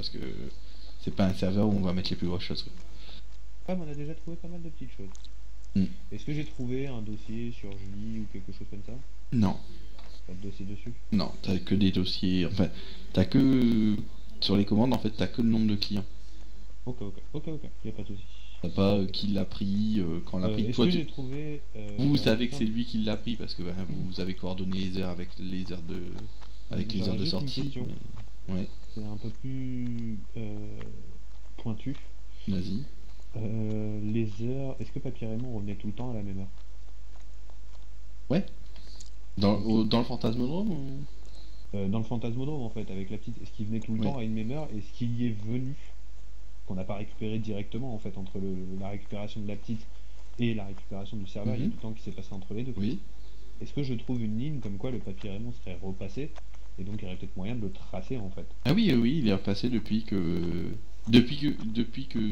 parce que c'est pas un serveur où on va mettre les plus grosses choses, quoi. Ah, mais on a déjà trouvé pas mal de petites choses. Mm. Est-ce que j'ai trouvé un dossier sur Julie ou quelque chose comme ça? Non, Pas de dossier dessus? non, t'as que des dossiers. Enfin, t'as que. Sur les commandes, en fait, t'as que le nombre de clients. Ok, y a pas de souci. T'as pas qui l'a pris, quand l'a pris. Est-ce Toi, que j'ai trouvé... vous j'aurais savez que juste c'est lui qui l'a pris parce que bah, vous avez coordonné les heures avec les heures de, avec les heures j'aurais de juste une sortie. question. Ouais, C'est un peu plus pointu. vas-y. Les heures... Est-ce que Papy Raymond revenait tout le temps à la même heure? Ouais. Donc, Dans le Fantasmodrome dans le Fantasmodrome en fait, avec la petite, est-ce qu'il venait tout le Oui. temps à une même heure? Est-ce qu'il y est venu, qu'on n'a pas récupéré directement en fait, entre la récupération de la petite et la récupération du serveur, il y a du temps qui s'est passé entre les deux. Oui. Est-ce que je trouve une ligne comme quoi le Papy Raymond serait repassé, et donc il y aurait peut-être moyen de le tracer en fait? Ah oui, oui, il est repassé depuis que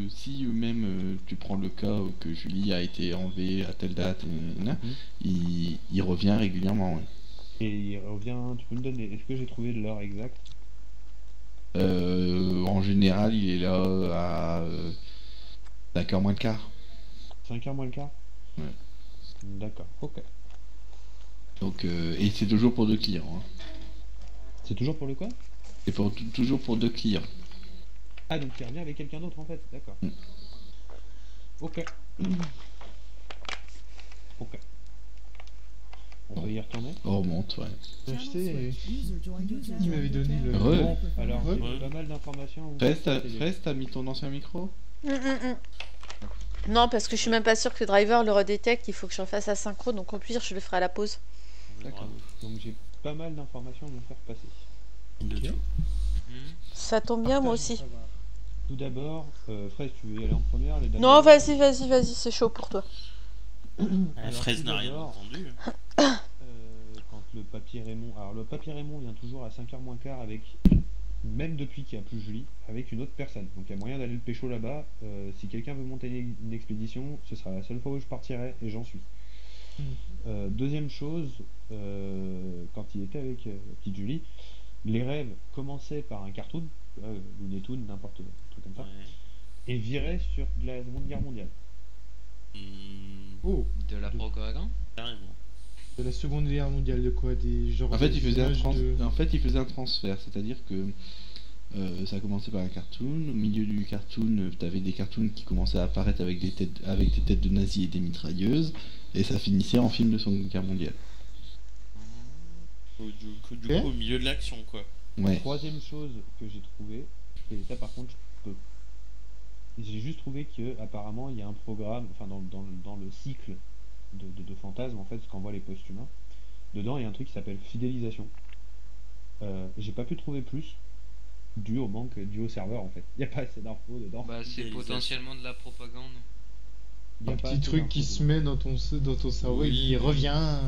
si même tu prends le cas où que Julie a été enlevée à telle date, Mhm. il revient régulièrement. Ouais. Et il revient, tu peux me donner, est-ce que j'ai trouvé l'heure exacte? En général, il est là à 5h moins le quart. 5h moins le quart? Ouais. D'accord, ok. Donc, et c'est toujours pour deux clients. Hein. C'est toujours pour le quoi? C'est toujours pour deux clients. Ah, donc il revient avec quelqu'un d'autre en fait, d'accord. Mm. Ok. Ok. On Bon. peut y retourner? On remonte, ouais. Je sais, il m'avait donné le... Re. Bon, alors Ouais. j'ai pas mal d'informations à vous Fraise, partager. t'as mis ton ancien micro? Non, parce que je suis même pas sûre que le driver le redétecte. Il faut que je refasse la synchro, donc au pire, je le ferai à la pause. D'accord. Donc j'ai pas mal d'informations à vous faire passer. Ok. Ça tombe bien, moi aussi. Tout d'abord, Fraise, tu veux y aller en première, les dames Non, d'honneur? vas-y, c'est chaud pour toi. Alors, Fraise tout n'a rien d'abord, entendu. quand le Papy Raymond... Alors le Papy Raymond vient toujours à 5h moins quart avec... Même depuis qu'il n'y a plus Julie, avec une autre personne. Donc il y a moyen d'aller le pécho là-bas. Si quelqu'un veut monter une expédition, ce sera la seule fois où je partirai, et j'en suis. Deuxième chose, quand il était avec petite Julie, les rêves commençaient par un cartoon, Looney Tunes, n'importe un truc comme ça, Ouais. et viraient sur de la Seconde Guerre mondiale. Oh, De la propagande? Carrément. de la Seconde Guerre mondiale, de quoi? Des genres En fait, des il faisait images de... en fait, il faisait un transfert, c'est-à-dire que ça a commencé par un cartoon. Au milieu du cartoon, t'avais des cartoons qui commençaient à apparaître avec des têtes de nazis et des mitrailleuses, et ça finissait en film de Seconde Guerre mondiale. Du coup, au milieu de l'action, quoi. Ouais. Troisième chose que j'ai trouvé, et ça par contre je peux... J'ai juste trouvé que apparemment il y a un programme, enfin dans le cycle de fantasmes en fait, ce qu'envoient les post-humains, dedans il y a un truc qui s'appelle fidélisation. J'ai pas pu trouver plus, dû au manque, dû au serveur en fait. Il n'y a pas assez d'infos dedans. Bah, c'est potentiellement de la propagande. Y a Un pas petit assez truc d'infos qui se dedans. met dans ton cerveau, Oui. il revient...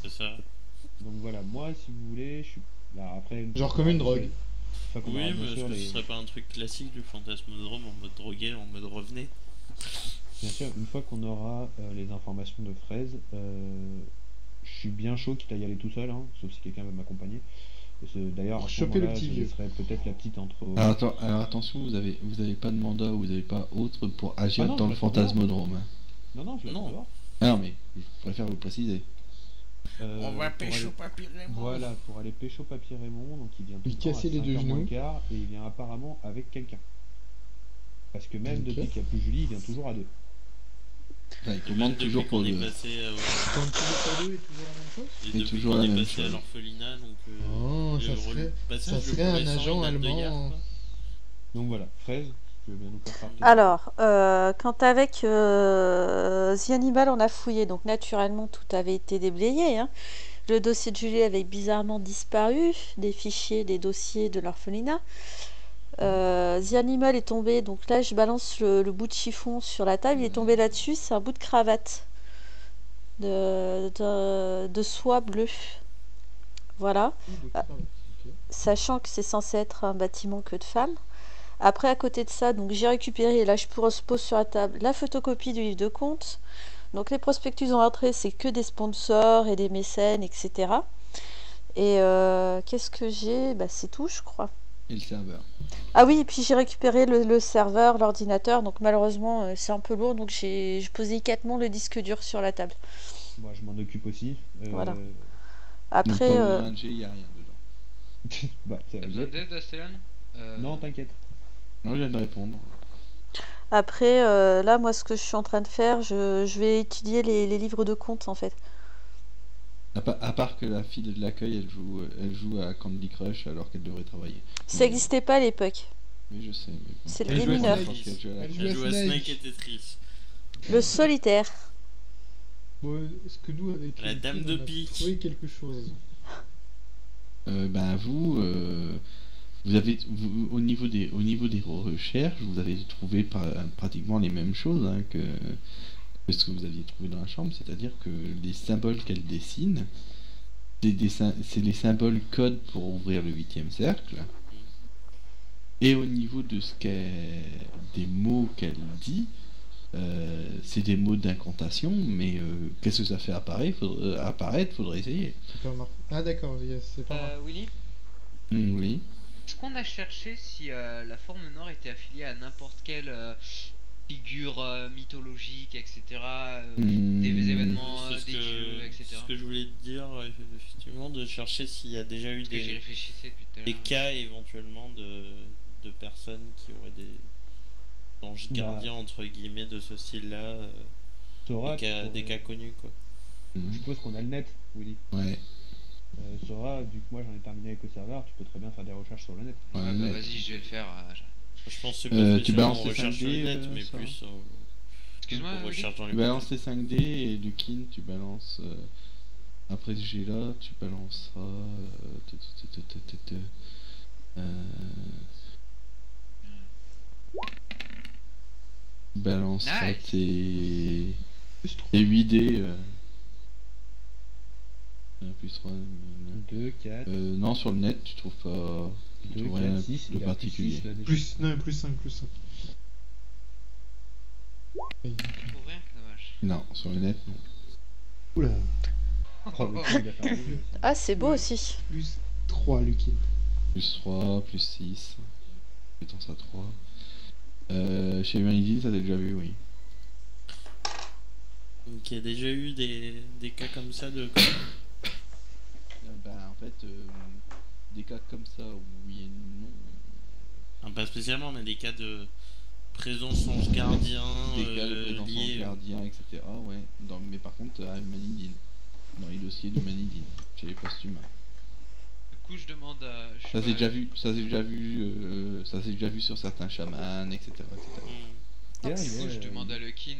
C'est ça. Donc voilà, moi si vous voulez, je suis là après. Genre comme une drogue. Une fois qu'on aura Oui, bien mais est-ce sûr que les... ce serait pas un truc classique du fantasmodrome en mode drogué, en mode revenez? Bien sûr, une fois qu'on aura les informations de Fraise, je suis bien chaud quitte à y aller tout seul, hein, sauf si quelqu'un veut m'accompagner. D'ailleurs, Pour à ce choper le moment-là, petit je vieux. laisserai peut-être la petite entre... Alors attention, vous avez pas de mandat, vous avez pas autre pour agir Ah non, dans je le l'attends dehors. fantasmodrome. Hein. Non, je l'attends Non. dehors. Ah non, mais je préfère vous le préciser. On va Pour pécho aller- Papy Raymond. Voilà, pour aller pécho Papy Raymond, donc il vient tout Lui le temps à casser les deux 5h moins le genoux. quart, et il vient apparemment avec quelqu'un. Parce que même Ok. depuis qu'il n'y a plus Julie, il vient toujours à deux. Enfin, il Et commande même toujours depuis pour qu'on est deux. passé Quand tu veux pas deux est toujours la même chose? et Et depuis toujours qu'on la est même passé à chose. l'orphelinat, donc Oh, le ça serait passage de un Bourg-et-Sans, agent il date de hier, allemand. quoi. Donc voilà, Fraise, tu veux bien nous faire part de tes Alors, quand avec The Animal, on a fouillé, donc naturellement, tout avait été déblayé. Hein. Le dossier de Julie avait bizarrement disparu, des fichiers, des dossiers de l'orphelinat. The Animal est tombé, donc là je balance le bout de chiffon sur la table, il est tombé là-dessus, c'est un bout de cravate de soie bleue. Voilà, sachant que c'est censé être un bâtiment que de femmes. Après, à côté de ça, donc j'ai récupéré, là je pose sur la table, la photocopie du livre de compte. Donc les prospectus en entrée, c'est que des sponsors et des mécènes, etc. Et qu'est-ce que j'ai? Bah, c'est tout, je crois. Et le serveur. Ah oui, et puis j'ai récupéré le serveur, l'ordinateur, donc malheureusement c'est un peu lourd, donc je pose délicatement le disque dur sur la table. Moi, je m'en occupe aussi. Voilà. Donc Après, pas besoin de G, y a rien dedans. Bah, ça T'as va besoin bien. d'aide, Astélan Non, t'inquiète. Non, je viens de répondre. après là, moi, ce que je suis en train de faire, je vais étudier les livres de comptes, en fait. À part que la fille de l'accueil, elle joue à Candy Crush alors qu'elle devrait travailler. Ça n'existait pas à l'époque. Oui, je sais. Mais bon. C'est le Elle joue à mineur. Snake. Elle joue à la- Elle joue Elle à joue à Snake Snake. et Tetris. Le solitaire. Bon, est-ce que nous, avec La Lucky, dame de on a pique. trouvé quelque chose? Vous avez, au niveau des recherches, vous avez trouvé pratiquement les mêmes choses hein, que ce que vous aviez trouvé dans la chambre, c'est-à-dire que les symboles qu'elle dessine, c'est les symboles codes pour ouvrir le 8e cercle. Et au niveau de des mots qu'elle dit, c'est des mots d'incantation, mais qu'est-ce que ça fait apparaître, faudrait essayer. C'est pas marqué. Ah d'accord, yes, c'est pas marqué. Willy, Oui. est-ce qu'on a cherché si la forme nord était affiliée à n'importe quelle figure mythologique, etc. Des événements, C'est ce des que- dieux, etc. c'est ce que je voulais te dire, effectivement, de chercher s'il y a déjà eu Parce que j'y des réfléchissais depuis tout à l'heure. cas éventuellement de personnes qui auraient des anges Bah. gardiens entre guillemets de ce style-là, Sora, des cas connus quoi. Je suppose qu'on a le net, Willy. Ouais. Sora, vu que moi j'en ai terminé avec le serveur, tu peux très bien faire des recherches sur le net. Ouais, Ouais, bah net. vas-y, je vais le faire. Je pense que c'est Tu pas spécialement balances en tes recherche 5D, sur le net, mais ça plus Excuse-moi, en Willy. recherche dans les Tu balances les 5D et Lukin, tu balances. Après ce jet-là, tu balanceras. Tu balanceras Nice. tes 8D. Plus 3. 2, 4, Non, sur le net, tu trouves pas. Tu 2, trouves rien 4, 6, de particulier. Non, plus 5, plus 5. Je trouve rien, dommage. Non, sur le net, non. Oula. Oh, le truc, il va faire bouger. Ah, c'est beau aussi. Plus 3, Lucky. Plus 3, plus 6. Compétence à 3. Chez Humanity, ça t'as déjà vu, oui. Donc il y a déjà eu des cas comme ça de En fait, des cas comme ça, oui et non. Enfin, pas spécialement, mais des cas de présence ange gardien Des cas de présence en liés. gardien, etc. Ouais. Mais par contre, à Humanidine. Dans les dossiers d'Humanidine. Chez les post-humains. Du coup, je demande à. Ça s'est déjà vu. Ça s'est déjà vu sur certains chamans, etc. etc. Du Tiens, coup, il est, je demande à Lukin,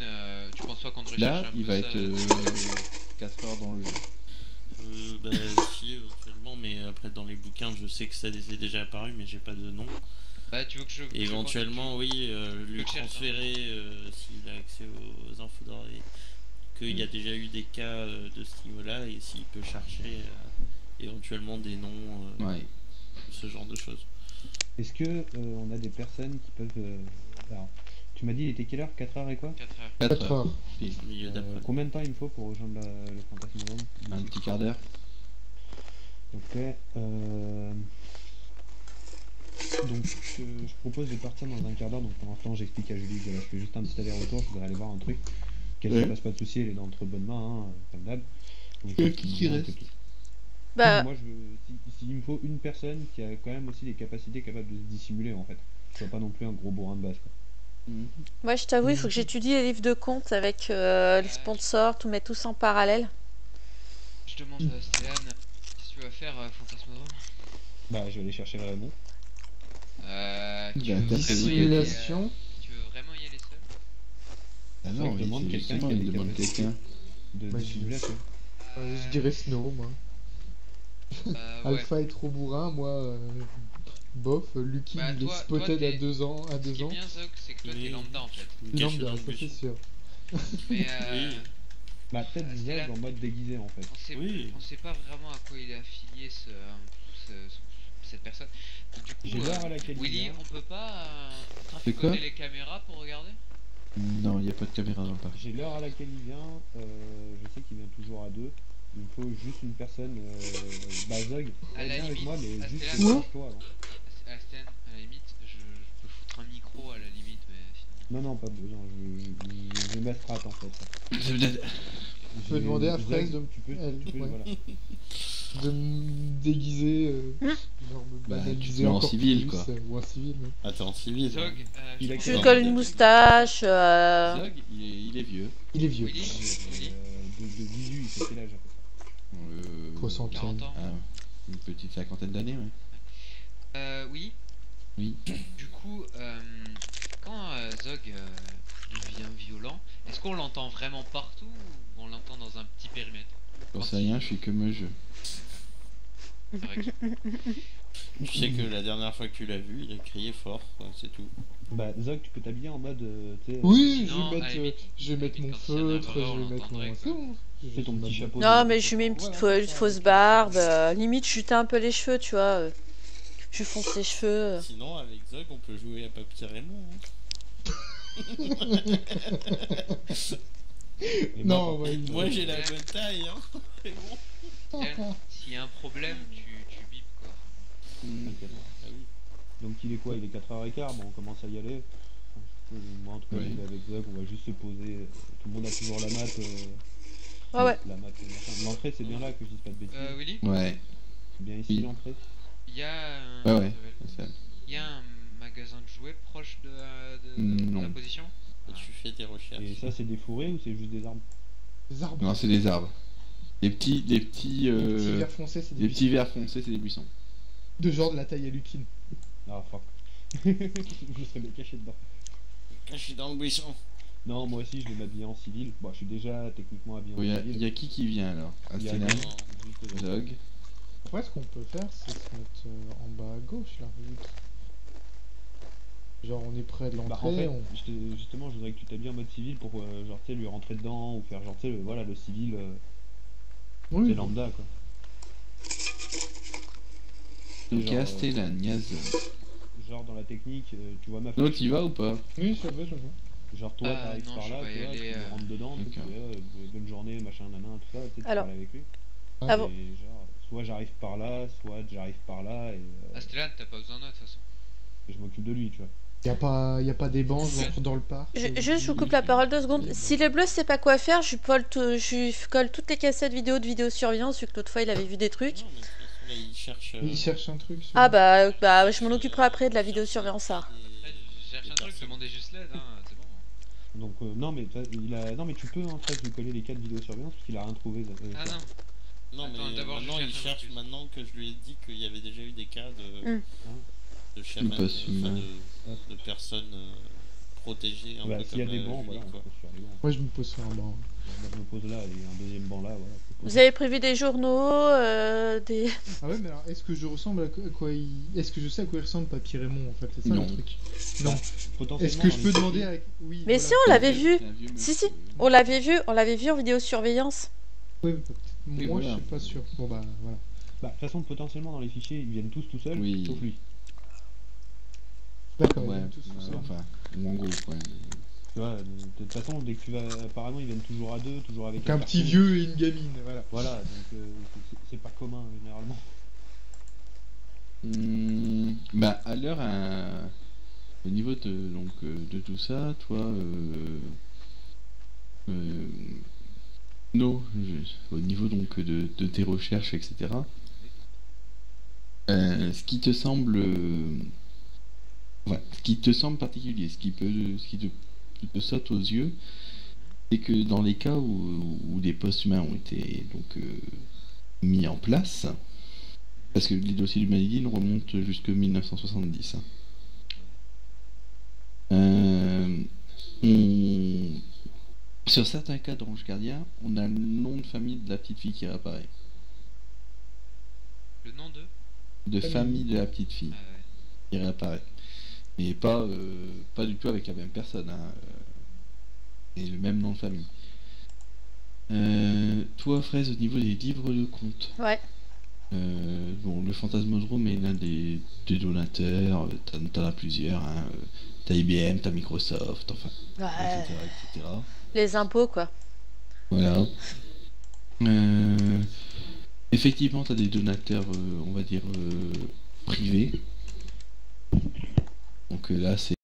tu penses pas qu'on devrait Là, chercher un il peu va ça être 4 heures dans le jeu. Bah si, éventuellement, mais après dans les bouquins, je sais que ça est déjà apparu, mais j'ai pas de nom. Bah, tu veux que je. Et éventuellement, oui, lui que je cherche, transférer, s'il a accès aux infos d'oreille, qu'il y a déjà eu des cas de ce niveau-là, et s'il peut chercher éventuellement des noms, Ouais. ce genre de choses. Est-ce que on a des personnes qui peuvent. Alors, tu m'as dit, il était quelle heure? 4 heures et quoi? 4 heures. 4 4 heures. heures. Pile. Milieu d'après. Combien de temps il me faut pour rejoindre le Fantasmodrome? Un petit quart d'heure. Ok. Donc, je propose de partir dans un quart d'heure. Donc, pour l'instant, j'explique à Julie que voilà, je fais juste un petit aller-retour. Je voudrais aller voir un truc. Qu'elle ne Ouais. fasse pas de soucis, elle est dans entre bonnes mains, hein, comme d'hab. Donc, Qui donc, reste? Bah, Moi, s'il me faut une personne qui a quand même aussi des capacités capables de se dissimuler, en fait. Je sois pas non plus un gros bourrin de base, quoi. moi, je t'avoue, il faut que j'étudie les livres de comptes avec les sponsors, tout mettre tous en parallèle. Je demande à Stélan, qu'est-ce que tu vas faire, Fantasmodrome? Bah, je vais aller chercher le Raymond. Tu Bah, veux vraiment y aller, Dissimulation. tu veux vraiment y aller seul? Ah vrai non, que je demande c'est quelqu'un justement, qui a il des demande capacités. quelqu'un. De Bah, dissimulation. Je dirais Snow, moi. Ouais. Alpha est trop bourrin, moi. Bof, Lucky Bah, il est toi, spotted t'es- à 2 ans. À Ce 2 qui est ans. bien, Zog, c'est que toi t'es Oui. lambda en fait. Caché dans Lambda, le ça bus. c'est sûr. Mais Oui. Bah, peut-être c'est Zog là. en mode déguisé, en fait. Oui. on sait pas vraiment à quoi il est affilié cette personne. Donc, du J'ai coup, l'heure à laquelle il Willy, vient. on peut pas quoi traficoter les caméras pour regarder? Non, il n'y a pas de caméra dans le parc. J'ai l'heure à laquelle il vient. Je sais qu'il vient toujours à 2. Il me faut juste une personne. Bah, Zog, À la viens avec limite, moi, mais à juste Stélan. change-toi avant. Stan, à la limite, je peux foutre un micro à la limite, mais sinon. Non, pas besoin, je m'astreinte en fait. C'est peut-être- Je peux demander à Fraise de me- Tu peux, elle, tu peux, ouais. voilà. de me déguiser, genre me Bah, tu banaliser te mets en encore civil, plus, quoi. ou en civil. Ouais. Ah, t'es en civil. Zog, Il a je Tu quel lui âge colles une moustache. Zog, il est vieux. Il est vieux. Willy, de 18, c'est quel âge à peu près? Soixantaine. 40 ans. Ah, une petite cinquantaine d'années, ouais. Oui. Oui. Du coup, quand Zog devient violent, est-ce qu'on l'entend vraiment partout ou on l'entend dans un petit périmètre? J'en sais rien, je suis que me jeu. Correct. Tu sais que la dernière fois que tu l'as vu, il a crié fort, quoi, c'est tout. Bah, Zog, tu peux t'habiller en mode. Tu sais, Oui, Sinon, à la limite, je vais mettre mon quand il y a un feutre, erreur, je on vais mettre mon... l'entendrait, C'est quoi. bon. fais ton petit chapeau. Non, de- mais je lui mets une petite Voilà, fausse barbe. Limite, je chutais un peu les cheveux, tu vois. Je lui fonce les cheveux. Sinon, avec Zog, on peut jouer à Papier Raymond. Et Non, bah, ouais. Moi, j'ai la bonne taille, hein. C'est bon. Stan, s'il y a un problème, tu bipes quoi. t'inquiète. Ah oui. Donc il est quoi? Il est 4h15, bon on commence à y aller. Moi en tout cas Oui. j'y vais avec Zog, on va juste se poser. Tout le monde a toujours la map. Ouais. La map, machin. L'entrée c'est bien là que je dise pas de bêtises. Willy, Ouais, C'est bien ici oui. l'entrée. il y a un... ouais, ouais. c'est ça. Il y a un magasin de jouets proche de Non. la position. Et tu fais tes recherches. Et ça c'est des fourrés ou c'est juste des arbres? Les arbres. Non, c'est des arbres. Les petits, Les petits verts foncés, c'est des les petits vers foncés, c'est des buissons. de genre de la taille à Lupine. Ah fuck. Je serais bien caché dedans. Caché dans le buisson. Non moi aussi je vais m'habiller en civil. Bon je suis déjà techniquement habillé en Il civil. y a qui vient alors? Il y a Asténa, juste Zog. Après, ce qu'on peut faire, c'est se mettre en bas à gauche, là. Genre, on est près de Bah, en l'entrée, fait, justement, je voudrais que tu t'habilles en mode civil pour genre, tu sais, lui rentrer dedans ou faire genre, tu sais, voilà, le civil, Oui. c'est lambda quoi. Donc Genre, Asténa, Niaz. Genre dans la technique, tu vois ma L'autre, flèche, y va ou pas? Oui, ça va, ça va. genre toi t'arrives non, par je là, vais tu y vois, aller, tu rentres dedans, tu D'accord. dis bonne journée, machin, nanan, tout ça, tu sais, tu Alors. parles avec lui. Ah bon. Et genre, soit j'arrive par là, soit j'arrive par là, et Astélan, t'as pas besoin de toute façon. je m'occupe de lui, tu vois. Y a pas des bancs, genre, dans le parc. Juste, je vous coupe la parole 2 secondes. Si les bleus sait pas quoi faire, je lui colle toutes les cassettes vidéo de vidéosurveillance, vu que l'autre fois il avait vu des trucs. Non, mais de toute façon, là, il cherche. Il cherche un truc. sur- Ah bah, je m'en occuperai après de la vidéosurveillance, ça. Après, je cherche un truc, demandez juste l'aide, hein, c'est bon. Donc, non, mais non, mais tu peux en fait lui coller les 4 vidéosurveillance parce qu'il a rien trouvé. Ah non. Non, Attends, mais d'abord, je maintenant, il cherche un peu cherche, plus. maintenant que je lui ai dit qu'il y avait déjà eu des cas de chaman, passe enfin, humain. de personnes protégées un Bah, peu s'il y a comme des bancs, Julie, voilà, on quoi. pose sur les bancs. Moi, je me pose sur un banc. Moi, je me pose là et un deuxième banc là, voilà. Vous avez prévu des journaux, des... Ah ouais, mais alors, est-ce que je ressemble à quoi Est-ce que je sais à quoi il ressemble Papy Raymond, en fait? C'est ça, Non. le truc. Non. Potentiellement, Est-ce que je dans peux les demander fichiers- à... Oui, Mais voilà. si, on l'avait vu. C'est un vieux Si, monsieur. on l'avait vu en vidéosurveillance. Oui, mais peut-être. Oui, Moi, voilà. je suis pas sûr. Bon, bah, voilà. Bah, de toute façon, potentiellement dans les fichiers, ils viennent tous tout seuls, Oui. sauf lui. D'accord, Ouais, ils viennent tous tout seuls. enfin, ou en gros, quoi. Tu vois, de toute façon, dès que tu vas. Apparemment, ils viennent toujours à deux, toujours avec Donc, un petit garçon. vieux et une gamine, voilà. Voilà, donc c'est pas commun généralement. Bah, à l'heure, au niveau de tout ça, toi, no, au niveau donc de tes recherches, etc., ce qui te semble, ce qui te semble particulier, ce qui te saute aux yeux, c'est que dans les cas où des postes humains ont été donc mis en place, parce que les dossiers d'humanité nous remontent jusque 1970. Sur certains cas d'ange gardien, on a le nom de famille de la petite fille qui réapparaît. Le nom de De Famille. famille de la petite fille Ah ouais. qui réapparaît. Mais pas du tout avec la même personne. Hein. Et le même nom de famille. Toi, Fraise, au niveau des livres de compte. Ouais. Bon, le Fantasmodrome est l'un des donateurs, t'en as plusieurs, hein. T'as IBM, t'as Microsoft, enfin, Ouais. etc. Les impôts, quoi. Voilà. Effectivement, t'as des donateurs, on va dire, privés. Donc là, c'est